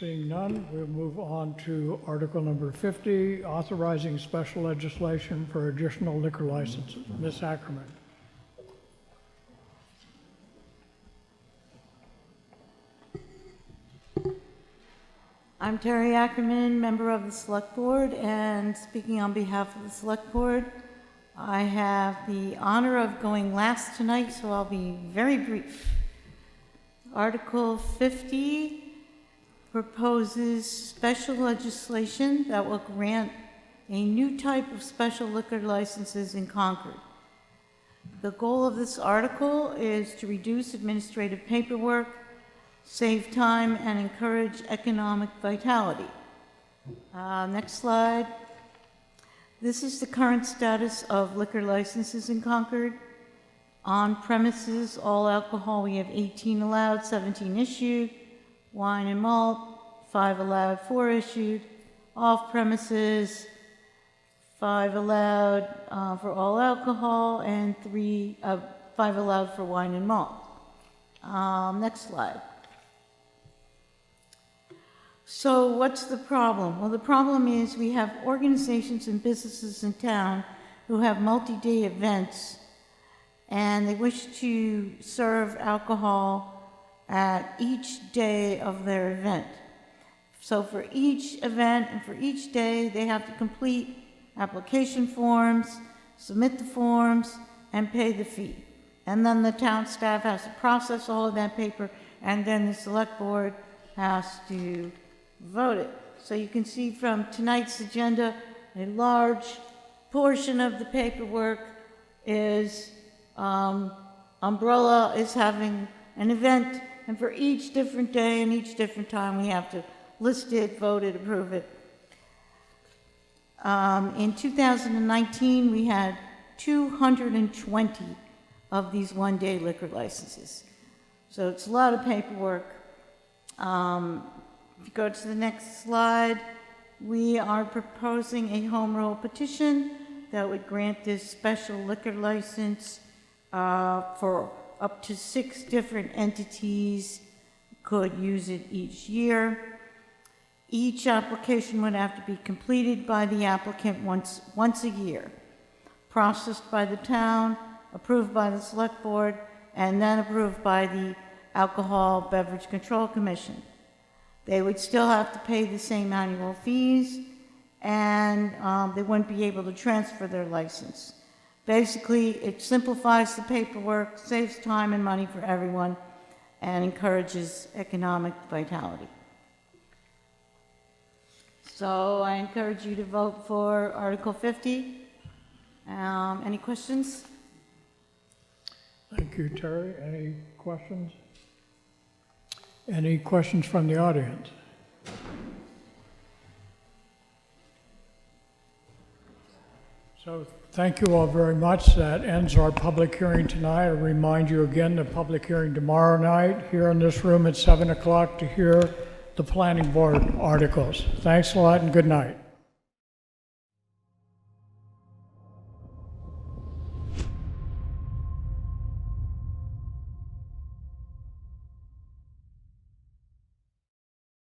Seeing none, we'll move on to Article number 50, authorizing special legislation for additional liquor licenses. Ms. Ackerman. I'm Terry Ackerman, member of the Select Board, and speaking on behalf of the Select Board, I have the honor of going last tonight, so I'll be very brief. Article 50 proposes special legislation that will grant a new type of special liquor licenses in Concord. The goal of this article is to reduce administrative paperwork, save time, and encourage economic vitality. Next slide. This is the current status of liquor licenses in Concord. On premises, all alcohol, we have 18 allowed, 17 issued. Wine and malt, 5 allowed, 4 issued. Off premises, 5 allowed for all alcohol and 5 allowed for wine and malt. Next slide. So what's the problem? Well, the problem is we have organizations and businesses in town who have multi-day events and they wish to serve alcohol at each day of their event. So for each event and for each day, they have to complete application forms, submit the forms, and pay the fee. And then the town staff has to process all of that paper, and then the select board has to vote it. So you can see from tonight's agenda, a large portion of the paperwork is Umbrella is having an event, and for each different day and each different time, we have to list it, vote it, approve it. In 2019, we had 220 of these one-day liquor licenses. So it's a lot of paperwork. If you go to the next slide, we are proposing a home rule petition that would grant this special liquor license for up to 6 different entities could use it each year. Each application would have to be completed by the applicant once a year, processed by the town, approved by the select board, and then approved by the Alcohol Beverage Control Commission. They would still have to pay the same annual fees, and they wouldn't be able to transfer their license. Basically, it simplifies the paperwork, saves time and money for everyone, and encourages economic vitality. So I encourage you to vote for Article 50. Any questions? Thank you, Terry. Any questions? Any questions from the audience? So thank you all very much. That ends our public hearing tonight. I remind you again, the public hearing tomorrow night here in this room at 7 o'clock to hear the planning board articles. Thanks a lot and good night.